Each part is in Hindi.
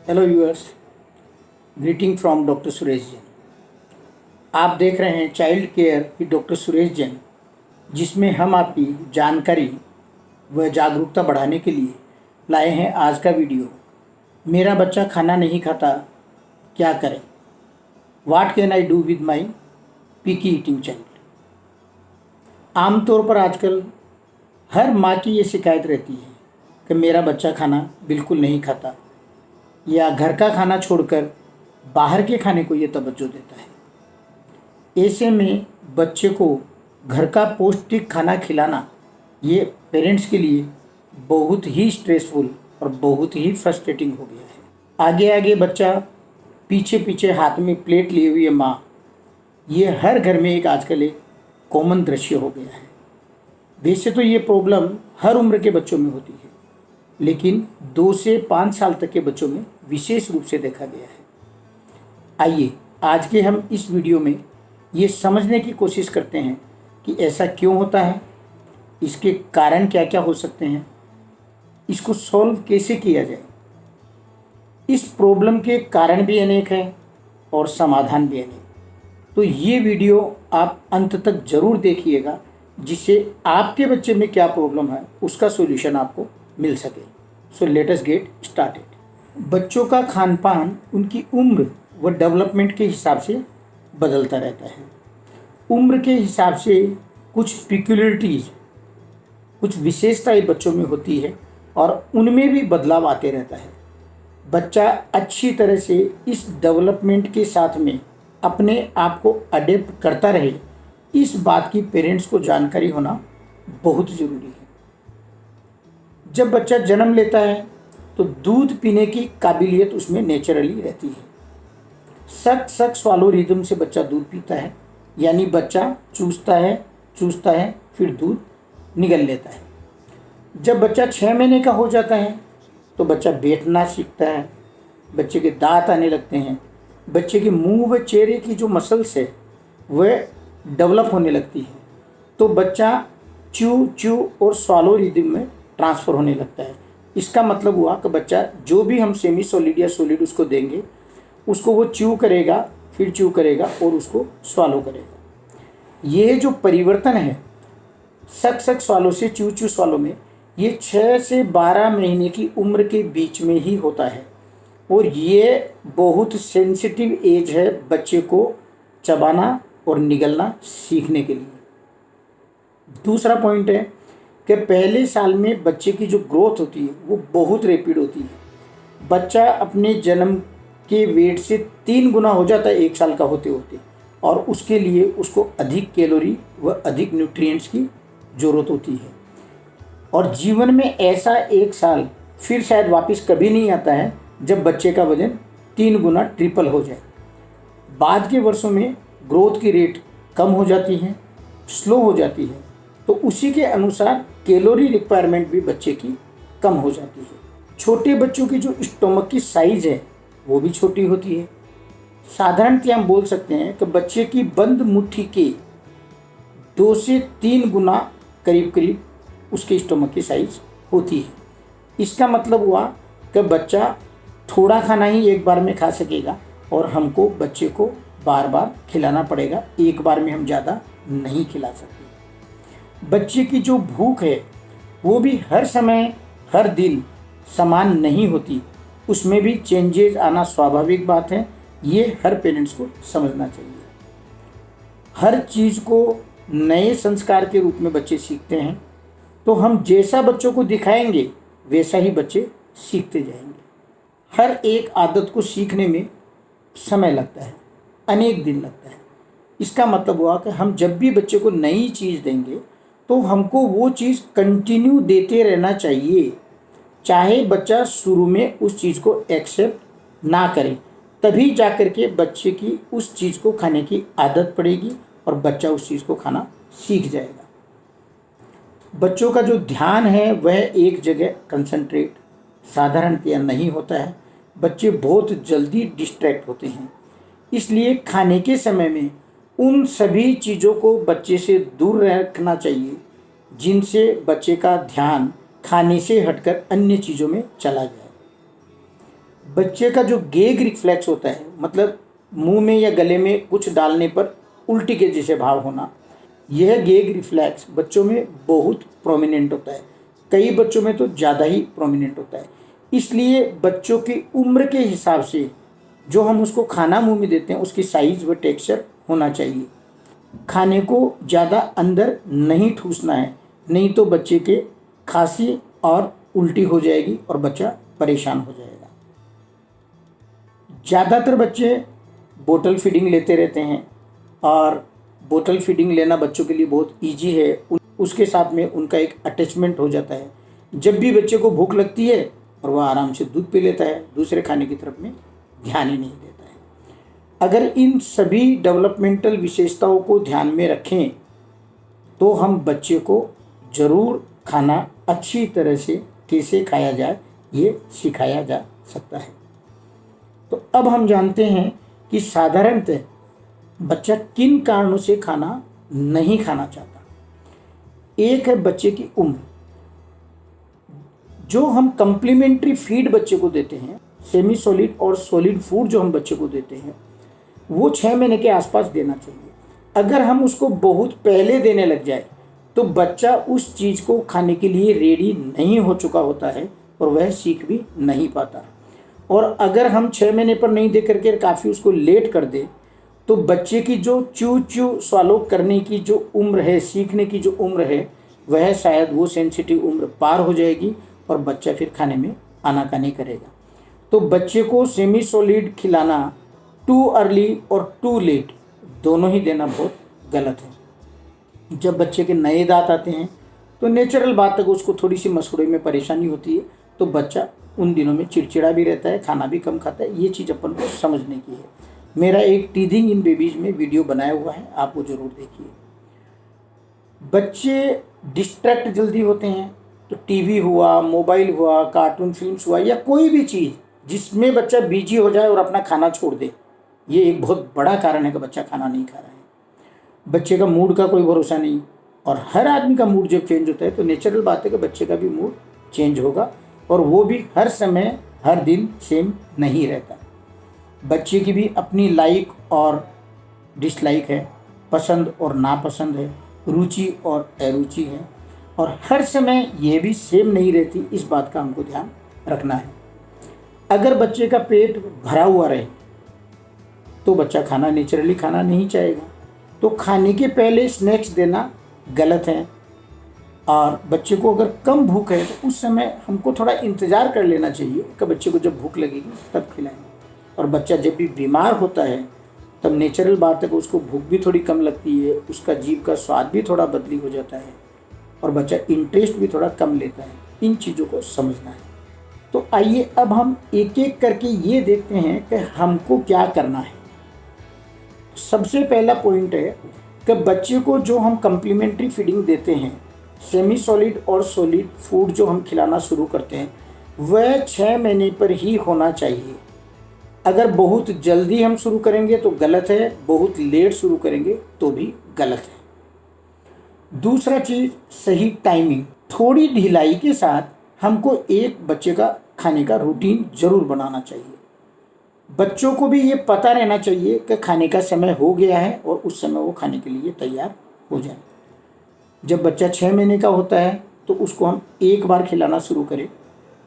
Hello viewers, greeting from doctor Suresh Jain. आप देख रहे हैं child care with doctor Suresh Jain, जिसमें हम आपकी जानकारी व जागरूकता बढ़ाने के लिए लाए हैं आज का वीडियो। मेरा बच्चा खाना नहीं खाता, क्या करें? What can I do with my picky eating child. आमतौर पर आजकल हर माँ की ये शिकायत रहती है कि मेरा बच्चा खाना बिल्कुल नहीं खाता या घर का खाना छोड़कर बाहर के खाने को ये तवज्जो देता है। ऐसे में बच्चे को घर का पौष्टिक खाना खिलाना ये पेरेंट्स के लिए बहुत ही स्ट्रेसफुल और बहुत ही फ्रस्ट्रेटिंग हो गया है। आगे आगे बच्चा, पीछे पीछे हाथ में प्लेट लिए हुई माँ, ये हर घर में एक आजकल एक कॉमन दृश्य हो गया है। वैसे तो ये प्रॉब्लम हर उम्र के बच्चों में होती है, लेकिन 2 से 5 साल तक के बच्चों में विशेष रूप से देखा गया है। आइए आज के हम इस वीडियो में ये समझने की कोशिश करते हैं कि ऐसा क्यों होता है, इसके कारण क्या क्या हो सकते हैं, इसको सॉल्व कैसे किया जाए। इस प्रॉब्लम के कारण भी अनेक हैं और समाधान भी अनेक। तो ये वीडियो आप अंत तक ज़रूर देखिएगा, जिससे आपके बच्चे में क्या प्रॉब्लम है उसका सॉल्यूशन आपको मिल सके। So let us get started. बच्चों का खान पान उनकी उम्र व डेवलपमेंट के हिसाब से बदलता रहता है। उम्र के हिसाब से कुछ पिक्युलरिटीज़, कुछ विशेषताएं बच्चों में होती है और उनमें भी बदलाव आते रहता है। बच्चा अच्छी तरह से इस डेवलपमेंट के साथ में अपने आप को अडेप्ट करता रहे, इस बात की पेरेंट्स को जानकारी होना बहुत ज़रूरी है। जब बच्चा जन्म लेता है तो दूध पीने की काबिलियत उसमें नेचुरली रहती है। सक सक स्वालो रिदम से बच्चा दूध पीता है, यानी बच्चा चूसता है फिर दूध निगल लेता है। जब बच्चा 6 महीने का हो जाता है तो बच्चा बैठना सीखता है, बच्चे के दांत आने लगते हैं, बच्चे के मुंह व चेहरे की जो मसल्स है वह डेवलप होने लगती है, तो बच्चा च्यू और स्वालो रिदम में ट्रांसफ़र होने लगता है। इसका मतलब हुआ कि बच्चा जो भी हम सेमी सॉलिड या सॉलिड उसको देंगे, उसको वो च्यू करेगा, फिर च्यू करेगा और उसको स्वालो करेगा। ये जो परिवर्तन है सक स्वालो से च्यू स्वालो में, ये 6 से 12 महीने की उम्र के बीच में ही होता है और ये बहुत सेंसिटिव एज है बच्चे को चबाना और निगलना सीखने के लिए। दूसरा पॉइंट है कि पहले साल में बच्चे की जो ग्रोथ होती है वो बहुत रैपिड होती है। बच्चा अपने जन्म के वेट से 3 गुना हो जाता है 1 साल का होते होते, और उसके लिए उसको अधिक कैलोरी व अधिक न्यूट्रिएंट्स की ज़रूरत होती है। और जीवन में ऐसा 1 साल फिर शायद वापस कभी नहीं आता है जब बच्चे का वजन 3 गुना ट्रिपल हो जाए। बाद के वर्षों में ग्रोथ की रेट कम हो जाती है, स्लो हो जाती है, तो उसी के अनुसार कैलोरी रिक्वायरमेंट भी बच्चे की कम हो जाती है। छोटे बच्चों की जो स्टोमक की साइज़ है वो भी छोटी होती है। साधारणतः हम बोल सकते हैं कि बच्चे की बंद मुट्ठी के 2 से 3 गुना करीब उसके स्टोमक की साइज़ होती है। इसका मतलब हुआ कि बच्चा थोड़ा खाना ही एक बार में खा सकेगा और हमको बच्चे को बार बार खिलाना पड़ेगा, एक बार में हम ज़्यादा नहीं खिला सकते। बच्चे की जो भूख है वो भी हर समय हर दिन समान नहीं होती, उसमें भी चेंजेस आना स्वाभाविक बात है। ये हर पेरेंट्स को समझना चाहिए। हर चीज़ को नए संस्कार के रूप में बच्चे सीखते हैं, तो हम जैसा बच्चों को दिखाएंगे वैसा ही बच्चे सीखते जाएंगे। हर एक आदत को सीखने में समय लगता है, अनेक दिन लगता है। इसका मतलब हुआ कि हम जब भी बच्चे को नई चीज़ देंगे तो हमको वो चीज़ कंटिन्यू देते रहना चाहिए, चाहे बच्चा शुरू में उस चीज़ को एक्सेप्ट ना करे, तभी जा कर के बच्चे की उस चीज़ को खाने की आदत पड़ेगी और बच्चा उस चीज़ को खाना सीख जाएगा। बच्चों का जो ध्यान है वह एक जगह कंसंट्रेट साधारणतया नहीं होता है। बच्चे बहुत जल्दी डिस्ट्रैक्ट होते हैं, इसलिए खाने के समय में उन सभी चीज़ों को बच्चे से दूर रखना चाहिए जिनसे बच्चे का ध्यान खाने से हटकर अन्य चीज़ों में चला जाए। बच्चे का जो गेग रिफ्लेक्स होता है, मतलब मुंह में या गले में कुछ डालने पर उल्टी के जैसे भाव होना, यह गेग रिफ्लेक्स बच्चों में बहुत प्रोमिनेंट होता है। कई बच्चों में तो ज़्यादा ही प्रोमिनेंट होता है। इसलिए बच्चों की उम्र के हिसाब से जो हम उसको खाना मुंह में देते हैं उसकी साइज़ व टेक्सचर होना चाहिए। खाने को ज़्यादा अंदर नहीं ठूसना है, नहीं तो बच्चे के खांसी और उल्टी हो जाएगी और बच्चा परेशान हो जाएगा। ज़्यादातर बच्चे बोतल फीडिंग लेते रहते हैं और बोतल फीडिंग लेना बच्चों के लिए बहुत इजी है। उसके साथ में उनका एक अटैचमेंट हो जाता है। जब भी बच्चे को भूख लगती है और वह आराम से दूध पी लेता है, दूसरे खाने की तरफ में ध्यान ही नहीं देता है। अगर इन सभी डेवलपमेंटल विशेषताओं को ध्यान में रखें तो हम बच्चे को ज़रूर खाना अच्छी तरह से कैसे खाया जाए ये सिखाया जा सकता है। तो अब हम जानते हैं कि साधारणतः बच्चा किन कारणों से खाना नहीं खाना चाहता। एक है बच्चे की उम्र। जो हम कम्प्लीमेंट्री फीड बच्चे को देते हैं, सेमी सॉलिड और सॉलिड फूड जो हम बच्चे को देते हैं, वो 6 महीने के आसपास देना चाहिए। अगर हम उसको बहुत पहले देने लग जाए तो बच्चा उस चीज़ को खाने के लिए रेडी नहीं हो चुका होता है और वह सीख भी नहीं पाता। और अगर हम 6 महीने पर नहीं दे करके काफ़ी उसको लेट कर दे तो बच्चे की जो च्यू च्यू स्वालो करने की जो उम्र है, सीखने की जो उम्र है, वह शायद वो सेंसिटिव उम्र पार हो जाएगी और बच्चा फिर खाने में आनाकानी करेगा। तो बच्चे को सेमी सॉलिड खिलाना टू अर्ली और टू लेट दोनों ही देना बहुत गलत है। जब बच्चे के नए दांत आते हैं तो नेचुरल बात है कि उसको थोड़ी सी मसुड़े में परेशानी होती है, तो बच्चा उन दिनों में चिड़चिड़ा भी रहता है, खाना भी कम खाता है। ये चीज़ अपन को समझने की है। मेरा एक टीदिंग इन बेबीज़ में वीडियो बनाया हुआ है, आप वो ज़रूर देखिए। बच्चे डिस्ट्रैक्ट जल्दी होते हैं, तो टीवी हुआ, मोबाइल हुआ, कार्टून फिल्म्स हुआ या कोई भी चीज़ जिसमें बच्चा बिजी हो जाए और अपना खाना छोड़ दे, ये एक बहुत बड़ा कारण है कि बच्चा खाना नहीं खा रहा है। बच्चे का मूड का कोई भरोसा नहीं, और हर आदमी का मूड जब चेंज होता है तो नेचुरल बात है कि बच्चे का भी मूड चेंज होगा, और वो भी हर समय हर दिन सेम नहीं रहता। बच्चे की भी अपनी लाइक और डिसलाइक है, पसंद और नापसंद है, रुचि और अरुचि है, और हर समय ये भी सेम नहीं रहती। इस बात का हमको ध्यान रखना है। अगर बच्चे का पेट भरा हुआ रहे तो बच्चा खाना नेचुरली खाना नहीं चाहेगा, तो खाने के पहले स्नैक्स देना गलत है। और बच्चे को अगर कम भूख है तो उस समय हमको थोड़ा इंतज़ार कर लेना चाहिए कि बच्चे को जब भूख लगेगी तब खिलाएं। और बच्चा जब भी बीमार होता है तब नेचुरल बात है कि उसको भूख भी थोड़ी कम लगती है, उसका जीभ का स्वाद भी थोड़ा बदली हो जाता है और बच्चा इंटरेस्ट भी थोड़ा कम लेता है। इन चीज़ों को समझना है। तो आइए अब हम एक एक करके ये देखते हैं कि हमको क्या करना है। सबसे पहला पॉइंट है कि बच्चे को जो हम कम्प्लीमेंट्री फीडिंग देते हैं, सेमी सॉलिड और सॉलिड फूड जो हम खिलाना शुरू करते हैं, वह 6 महीने पर ही होना चाहिए। अगर बहुत जल्दी हम शुरू करेंगे तो गलत है, बहुत लेट शुरू करेंगे तो भी गलत है। दूसरा चीज़, सही टाइमिंग। थोड़ी ढिलाई के साथ हमको एक बच्चे का खाने का रूटीन ज़रूर बनाना चाहिए। बच्चों को भी ये पता रहना चाहिए कि खाने का समय हो गया है और उस समय वो खाने के लिए तैयार हो जाए। जब बच्चा 6 महीने का होता है तो उसको हम एक बार खिलाना शुरू करें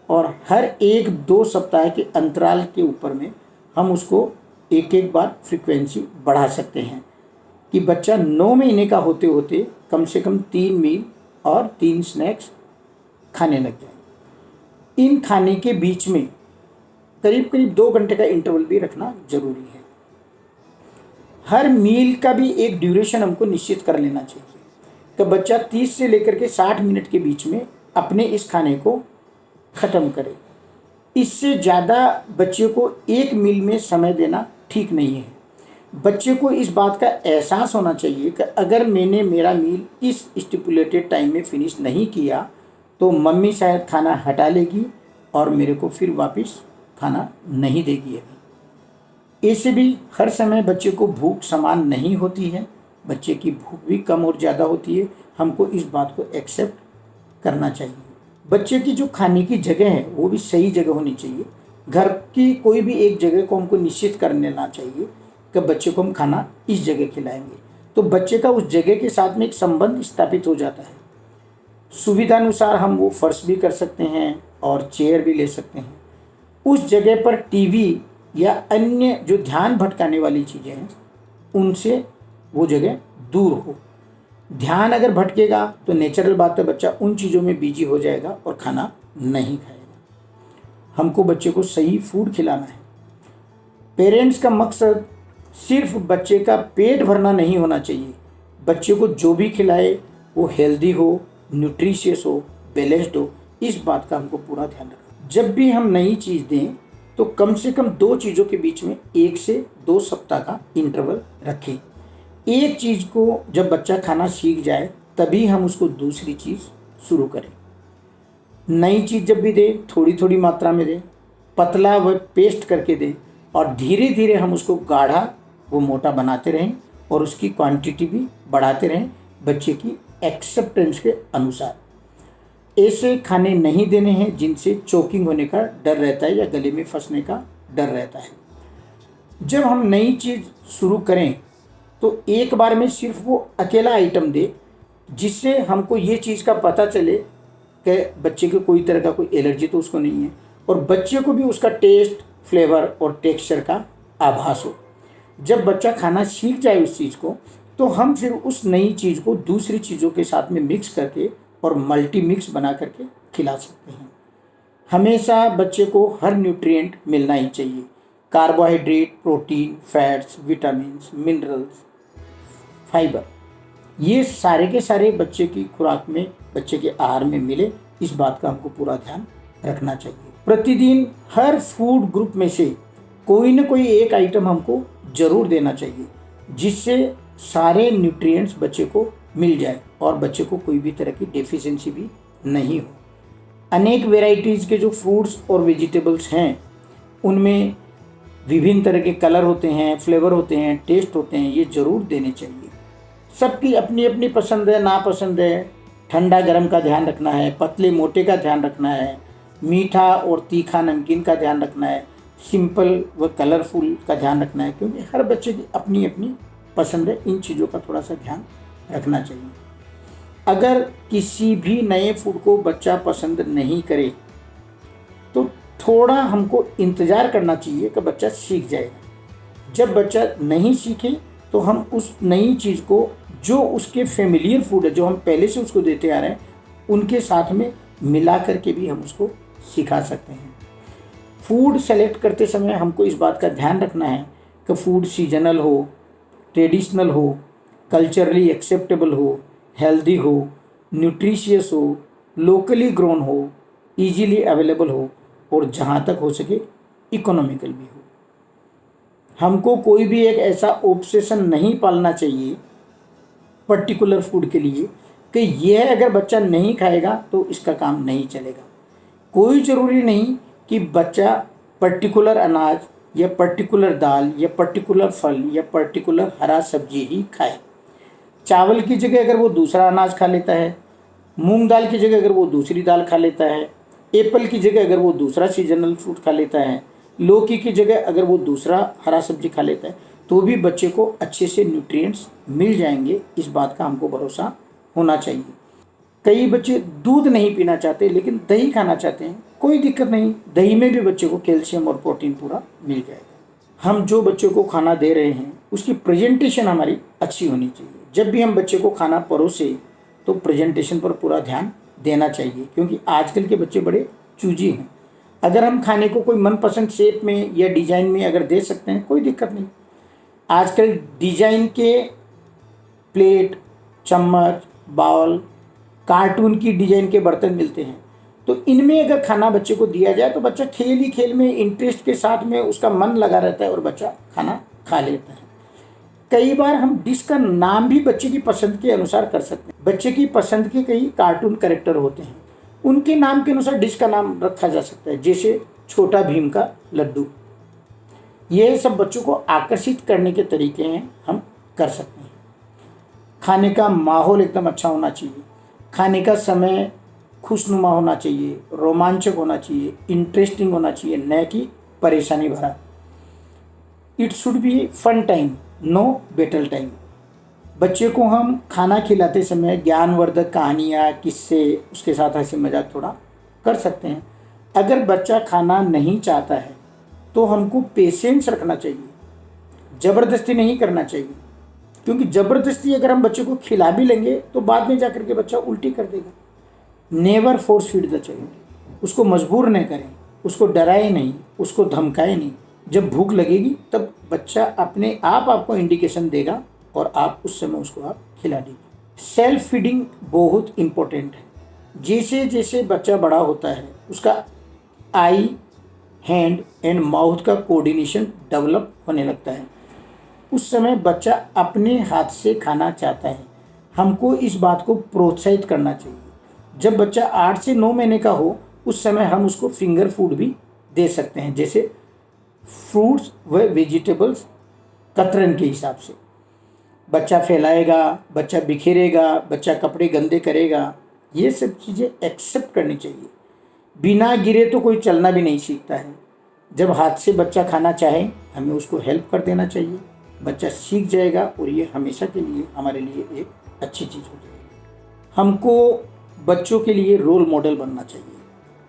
और हर 1-2 सप्ताह के अंतराल के ऊपर में हम उसको एक एक बार फ्रीक्वेंसी बढ़ा सकते हैं कि बच्चा 9 महीने का होते होते कम से कम 3 मील और 3 स्नैक्स खाने लग जाए। इन खाने के बीच में करीब करीब 2 घंटे का इंटरवल भी रखना जरूरी है। हर मील का भी एक ड्यूरेशन हमको निश्चित कर लेना चाहिए कि बच्चा 30 से लेकर के 60 मिनट के बीच में अपने इस खाने को ख़त्म करे। इससे ज़्यादा बच्चे को एक मील में समय देना ठीक नहीं है। बच्चे को इस बात का एहसास होना चाहिए कि अगर मैंने मेरा मील इस स्टिपुलेटेड टाइम में फिनिश नहीं किया तो मम्मी शायद खाना हटा लेगी और मेरे को फिर वापस खाना नहीं देगी। अभी ऐसे भी हर समय बच्चे को भूख समान नहीं होती है, बच्चे की भूख भी कम और ज़्यादा होती है। हमको इस बात को एक्सेप्ट करना चाहिए। बच्चे की जो खाने की जगह है वो भी सही जगह होनी चाहिए। घर की कोई भी एक जगह को हमको निश्चित कर लेना चाहिए कि बच्चे को हम खाना इस जगह खिलाएंगे, तो बच्चे का उस जगह के साथ में एक संबंध स्थापित हो जाता है। सुविधानुसार हम वो फर्श भी कर सकते हैं और चेयर भी ले सकते हैं। उस जगह पर टीवी या अन्य जो ध्यान भटकाने वाली चीज़ें हैं उनसे वो जगह दूर हो। ध्यान अगर भटकेगा तो नेचुरल बात है बच्चा उन चीज़ों में बिजी हो जाएगा और खाना नहीं खाएगा। हमको बच्चे को सही फूड खिलाना है। पेरेंट्स का मकसद सिर्फ बच्चे का पेट भरना नहीं होना चाहिए। बच्चे को जो भी खिलाए वो हेल्दी हो, न्यूट्रिशियस हो, बैलेंस्ड हो, इस बात का हमको पूरा ध्यान रखना। जब भी हम नई चीज़ दें तो कम से कम 2 चीज़ों के बीच में 1 से 2 सप्ताह का इंटरवल रखें। एक चीज़ को जब बच्चा खाना सीख जाए तभी हम उसको दूसरी चीज़ शुरू करें। नई चीज़ जब भी दें थोड़ी थोड़ी मात्रा में दें, पतला व पेस्ट करके दें और धीरे धीरे हम उसको गाढ़ा वो मोटा बनाते रहें और उसकी क्वांटिटी भी बढ़ाते रहें बच्चे की एक्सेप्टेंस के अनुसार। ऐसे खाने नहीं देने हैं जिनसे चोकिंग होने का डर रहता है या गले में फंसने का डर रहता है। जब हम नई चीज़ शुरू करें तो एक बार में सिर्फ वो अकेला आइटम दे जिससे हमको ये चीज़ का पता चले कि बच्चे को कोई तरह का कोई एलर्जी तो उसको नहीं है और बच्चे को भी उसका टेस्ट, फ्लेवर और टेक्सचर का आभास हो। जब बच्चा खाना सीख जाए उस चीज़ को तो हम फिर उस नई चीज़ को दूसरी चीज़ों के साथ में मिक्स करके और मल्टी मिक्स बना करके खिला सकते हैं। हमेशा बच्चे को हर न्यूट्रिएंट मिलना ही चाहिए। Carbohydrate, protein, fats, vitamins, minerals, fibre, ये सारे के सारे बच्चे की खुराक में, बच्चे के आहार में मिले, इस बात का हमको पूरा ध्यान रखना चाहिए। प्रतिदिन हर फूड ग्रुप में से कोई न कोई एक आइटम हमको ज़रूर देना चाहिए जिससे सारे न्यूट्रिएंट्स बच्चे को मिल जाए और बच्चे को कोई भी तरह की डेफिशिएंसी भी नहीं हो। अनेक वेराइटीज़ के जो फ्रूट्स और वेजिटेबल्स हैं उनमें विभिन्न तरह के कलर होते हैं, फ्लेवर होते हैं, टेस्ट होते हैं, ये ज़रूर देने चाहिए। सबकी अपनी अपनी पसंद है, नापसंद है। ठंडा गर्म का ध्यान रखना है, पतले मोटे का ध्यान रखना है, मीठा और तीखा नमकीन का ध्यान रखना है, सिंपल व कलरफुल का ध्यान रखना है, क्योंकि हर बच्चे की अपनी अपनी पसंद है। इन चीज़ों का थोड़ा सा ध्यान रखना चाहिए। अगर किसी भी नए फूड को बच्चा पसंद नहीं करे तो थोड़ा हमको इंतज़ार करना चाहिए कि बच्चा सीख जाएगा। जब बच्चा नहीं सीखे तो हम उस नई चीज़ को, जो उसके फेमिलियर फूड है, जो हम पहले से उसको देते आ रहे हैं, उनके साथ में मिला करके भी हम उसको सिखा सकते हैं। फूड सेलेक्ट करते समय हमको इस बात का ध्यान रखना है कि फूड सीजनल हो, ट्रेडिशनल हो, कल्चरली एक्सेप्टेबल हो, हेल्दी हो, न्यूट्रिशियस हो, लोकली ग्रोन हो, ईजीली अवेलेबल हो और जहाँ तक हो सके इकोनॉमिकल भी हो। हमको कोई भी एक ऐसा ऑब्सेशन नहीं पालना चाहिए पर्टिकुलर फूड के लिए कि यह अगर बच्चा नहीं खाएगा तो इसका काम नहीं चलेगा। कोई ज़रूरी नहीं कि बच्चा पर्टिकुलर अनाज या पर्टिकुलर दाल या पर्टिकुलर फल या पर्टिकुलर हरा सब्जी ही खाए। चावल की जगह अगर वो दूसरा अनाज खा लेता है, मूंग दाल की जगह अगर वो दूसरी दाल खा लेता है, एप्पल की जगह अगर वो दूसरा सीजनल फ्रूट खा लेता है, लौकी की जगह अगर वो दूसरा हरा सब्जी खा लेता है, तो भी बच्चे को अच्छे से न्यूट्रिएंट्स मिल जाएंगे। इस बात का हमको भरोसा होना चाहिए। कई बच्चे दूध नहीं पीना चाहते लेकिन दही खाना चाहते हैं, कोई दिक्कत नहीं, दही में भी बच्चे को कैल्शियम और प्रोटीन पूरा मिल जाएगा। हम जो बच्चे को खाना दे रहे हैं उसकी प्रेजेंटेशन हमारी अच्छी होनी चाहिए। जब भी हम बच्चे को खाना परोसे तो प्रेजेंटेशन पर पूरा ध्यान देना चाहिए, क्योंकि आजकल के बच्चे बड़े चूजी हैं। अगर हम खाने को कोई मनपसंद शेप में या डिज़ाइन में अगर दे सकते हैं, कोई दिक्कत नहीं। आजकल डिज़ाइन के प्लेट, चम्मच, बाउल, कार्टून की डिज़ाइन के बर्तन मिलते हैं, तो इनमें अगर खाना बच्चे को दिया जाए तो बच्चा खेल ही खेल में इंटरेस्ट के साथ में उसका मन लगा रहता है और बच्चा खाना खा लेता है। कई बार हम डिश का नाम भी बच्चे की पसंद के अनुसार कर सकते हैं। बच्चे की पसंद के कई कार्टून कैरेक्टर होते हैं, उनके नाम के अनुसार डिश का नाम रखा जा सकता है, जैसे छोटा भीम का लड्डू। ये सब बच्चों को आकर्षित करने के तरीके हैं, हम कर सकते हैं। खाने का माहौल एकदम अच्छा होना चाहिए। खाने का समय खुशनुमा होना चाहिए, रोमांचक होना चाहिए, इंटरेस्टिंग होना चाहिए, न कि परेशानी भरा। It should be fun time, no battle time. बच्चे को हम खाना खिलाते समय ज्ञानवर्धक कहानियाँ, किस्से, उसके साथ हंसी मजाक थोड़ा कर सकते हैं। अगर बच्चा खाना नहीं चाहता है तो हमको पेशेंस रखना चाहिए, ज़बरदस्ती नहीं करना चाहिए, क्योंकि ज़बरदस्ती अगर हम बच्चे को खिला भी लेंगे तो बाद में जाकर के बच्चा उल्टी कर देगा। Never force feed the child, उसको मजबूर नहीं करें, उसको डराए नहीं, उसको धमकाए नहीं। जब भूख लगेगी तब बच्चा अपने आप आपको इंडिकेशन देगा और आप उस समय उसको आप खिला दीजिए। सेल्फ फीडिंग बहुत इम्पोर्टेंट है। जैसे जैसे बच्चा बड़ा होता है उसका आई, हैंड एंड माउथ का कोऑर्डिनेशन डेवलप होने लगता है। उस समय बच्चा अपने हाथ से खाना चाहता है। हमको इस बात को प्रोत्साहित करना चाहिए। जब बच्चा 8 से 9 महीने का हो उस समय हम उसको फिंगर फूड भी दे सकते हैं, जैसे फ्रूट्स व वेजिटेबल्स कतरन के हिसाब से। बच्चा फैलाएगा, बच्चा बिखेरेगा, बच्चा कपड़े गंदे करेगा, ये सब चीज़ें एक्सेप्ट करनी चाहिए। बिना गिरे तो कोई चलना भी नहीं सीखता है। जब हाथ से बच्चा खाना चाहे हमें उसको हेल्प कर देना चाहिए। बच्चा सीख जाएगा और ये हमेशा के लिए हमारे लिए एक अच्छी चीज़ हो जाएगी। हमको बच्चों के लिए रोल मॉडल बनना चाहिए,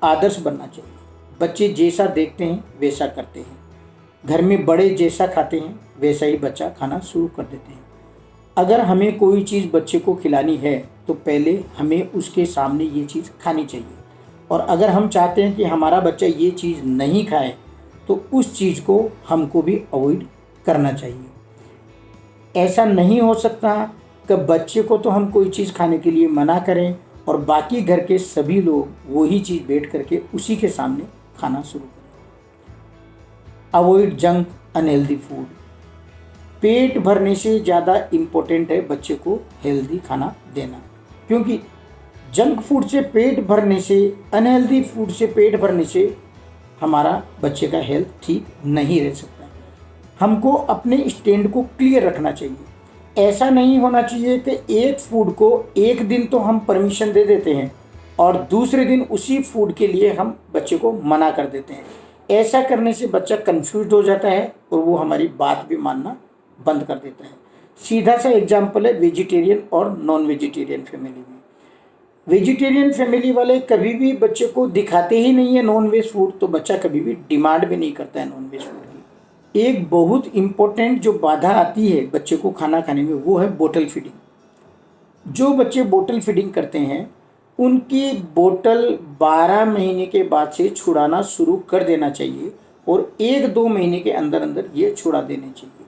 आदर्श बनना चाहिए। बच्चे जैसा देखते हैं वैसा करते हैं। घर में बड़े जैसा खाते हैं वैसा ही बच्चा खाना शुरू कर देते हैं। अगर हमें कोई चीज़ बच्चे को खिलानी है तो पहले हमें उसके सामने ये चीज़ खानी चाहिए, और अगर हम चाहते हैं कि हमारा बच्चा ये चीज़ नहीं खाए तो उस चीज़ को हमको भी अवॉइड करना चाहिए। ऐसा नहीं हो सकता कि बच्चे को तो हम कोई चीज़ खाने के लिए मना करें और बाकी घर के सभी लोग वही चीज़ बैठ करके उसी के सामने खाना शुरू करें। Avoid junk unhealthy food. पेट भरने से ज़्यादा इम्पोर्टेंट है बच्चे को हेल्दी खाना देना, क्योंकि जंक फूड से पेट भरने से, अनहेल्दी फूड से पेट भरने से हमारा बच्चे का हेल्थ ठीक नहीं रह सकता। हमको अपने स्टैंड को क्लियर रखना चाहिए। ऐसा नहीं होना चाहिए कि एक फूड को एक दिन तो हम परमिशन दे देते हैं और दूसरे दिन उसी फूड के लिए हम बच्चे को मना कर देते हैं। ऐसा करने से बच्चा कंफ्यूज हो जाता है और वो हमारी बात भी मानना बंद कर देता है। सीधा सा एग्जाम्पल है वेजिटेरियन और नॉन वेजिटेरियन फैमिली में। वेजिटेरियन फैमिली वाले कभी भी बच्चे को दिखाते ही नहीं है नॉन वेज फूड, तो बच्चा कभी भी डिमांड भी नहीं करता है नॉन वेज फूड की। एक बहुत इम्पोर्टेंट जो बाधा आती है बच्चे को खाना खाने में वो है बोतल फीडिंग। जो बच्चे बोतल फीडिंग करते हैं उनकी बोतल 12 महीने के बाद से छुड़ाना शुरू कर देना चाहिए और 1-2 महीने के अंदर अंदर ये छुड़ा देने चाहिए,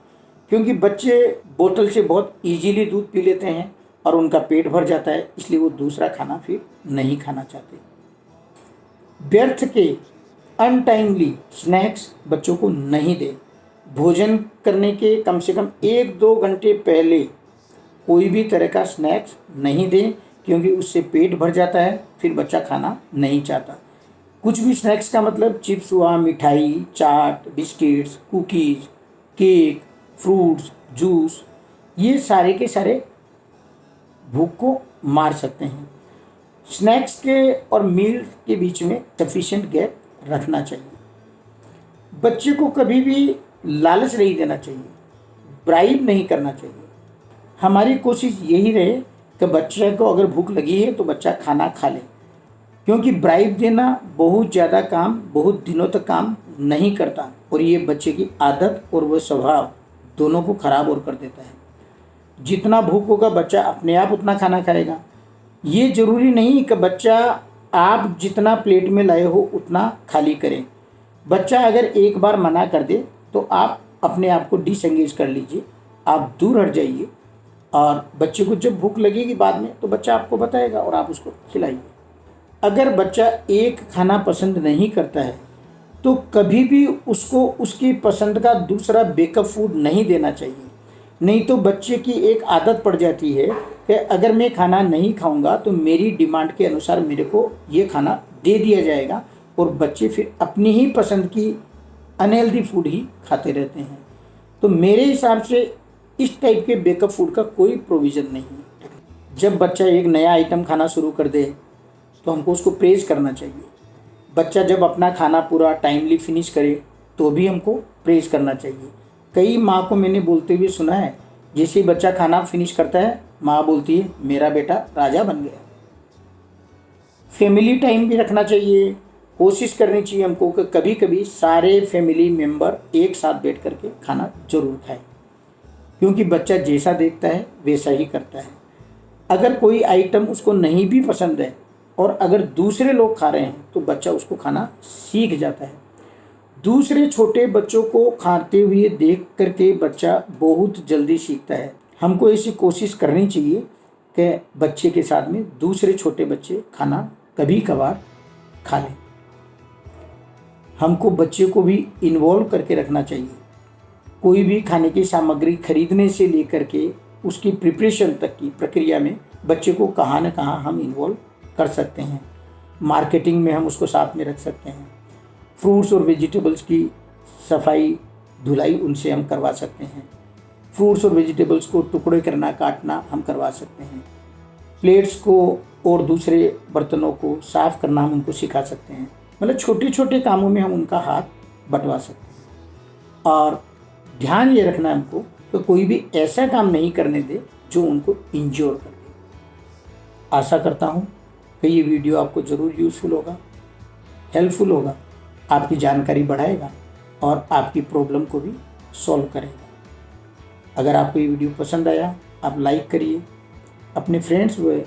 क्योंकि बच्चे बोतल से बहुत इजीली दूध पी लेते हैं और उनका पेट भर जाता है, इसलिए वो दूसरा खाना फिर नहीं खाना चाहते। व्यर्थ के अनटाइमली स्नैक्स बच्चों को नहीं दें। भोजन करने के कम से कम 1-2 घंटे पहले कोई भी तरह का स्नैक्स नहीं दें, क्योंकि उससे पेट भर जाता है, फिर बच्चा खाना नहीं चाहता। कुछ भी स्नैक्स का मतलब चिप्स हुआ, मिठाई, चाट, biscuits, cookies, cake, fruits, juice, ये सारे के सारे भूख को मार सकते हैं। स्नैक्स के और मील के बीच में सफिशिएंट गैप रखना चाहिए। बच्चे को कभी भी लालच नहीं देना चाहिए, ब्राइब नहीं करना चाहिए। हमारी कोशिश यही रहे कि बच्चे को अगर भूख लगी है तो बच्चा खाना खा ले, क्योंकि ब्राइब देना बहुत ज़्यादा काम, बहुत दिनों तक काम नहीं करता और ये बच्चे की आदत और वह स्वभाव दोनों को ख़राब और कर देता है। जितना भूख होगा बच्चा अपने आप उतना खाना खाएगा। ये ज़रूरी नहीं कि बच्चा आप जितना प्लेट में लाए हो उतना खाली करें। बच्चा अगर एक बार मना कर दे तो आप अपने आप को डिसएंगेज कर लीजिए, आप दूर हट जाइए और बच्चे को जब भूख लगेगी बाद में तो बच्चा आपको बताएगा और आप उसको खिलाइए। अगर बच्चा एक खाना पसंद नहीं करता है तो कभी भी उसको उसकी पसंद का दूसरा बैकअप फूड नहीं देना चाहिए। नहीं तो बच्चे की एक आदत पड़ जाती है कि अगर मैं खाना नहीं खाऊंगा तो मेरी डिमांड के अनुसार मेरे को ये खाना दे दिया जाएगा और बच्चे फिर अपनी ही पसंद की अनहेल्दी फूड ही खाते रहते हैं। तो मेरे हिसाब से इस टाइप के बैकअप फूड का कोई प्रोविज़न नहीं है। जब बच्चा एक नया आइटम खाना शुरू कर दे तो हमको उसको प्रेज़ करना चाहिए। बच्चा जब अपना खाना पूरा टाइमली फिनिश करे तो भी हमको प्रेज़ करना चाहिए। कई माँ को मैंने बोलते हुए सुना है, जैसे ही बच्चा खाना फिनिश करता है माँ बोलती है मेरा बेटा राजा बन गया। फैमिली टाइम भी रखना चाहिए। कोशिश करनी चाहिए हमको कि कभी कभी सारे फैमिली मेम्बर एक साथ बैठ करके खाना जरूर खाएं, क्योंकि बच्चा जैसा देखता है वैसा ही करता है। अगर कोई आइटम उसको नहीं भी पसंद है और अगर दूसरे लोग खा रहे हैं तो बच्चा उसको खाना सीख जाता है। दूसरे छोटे बच्चों को खाते हुए देख करके बच्चा बहुत जल्दी सीखता है। हमको ऐसी कोशिश करनी चाहिए कि बच्चे के साथ में दूसरे छोटे बच्चे खाना कभी कभार खा लें। हमको बच्चे को भी इन्वॉल्व करके रखना चाहिए। कोई भी खाने की सामग्री खरीदने से लेकर के उसकी प्रिपरेशन तक की प्रक्रिया में बच्चे को कहाँ न कहाँ हम इन्वॉल्व कर सकते हैं। मार्केटिंग में हम उसको साथ में रख सकते हैं। फ्रूट्स और वेजिटेबल्स की सफाई धुलाई उनसे हम करवा सकते हैं। फ्रूट्स और वेजिटेबल्स को टुकड़े करना काटना हम करवा सकते हैं। प्लेट्स को और दूसरे बर्तनों को साफ़ करना हम उनको सिखा सकते हैं। मतलब छोटे छोटे कामों में हम उनका हाथ बंटवा सकते हैं। और ध्यान ये रखना है हमको कि कोई भी ऐसा काम नहीं करने दे जो उनको इंजोर कर दे। आशा करता हूँ कि ये वीडियो आपको ज़रूर यूज़फुल होगा, हेल्पफुल होगा, आपकी जानकारी बढ़ाएगा और आपकी प्रॉब्लम को भी सॉल्व करेगा। अगर आपको ये वीडियो पसंद आया आप लाइक करिए, अपने फ्रेंड्स व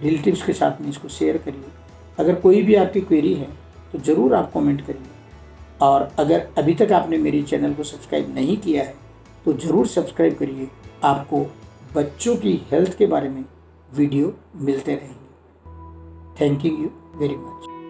रिलेटिव्स के साथ में इसको शेयर करिए। अगर कोई भी आपकी क्वेरी है तो ज़रूर आप कमेंट करिए। और अगर अभी तक आपने मेरे चैनल को सब्सक्राइब नहीं किया है तो ज़रूर सब्सक्राइब करिए। आपको बच्चों की हेल्थ के बारे में वीडियो मिलते रहेंगे। Thank you very much.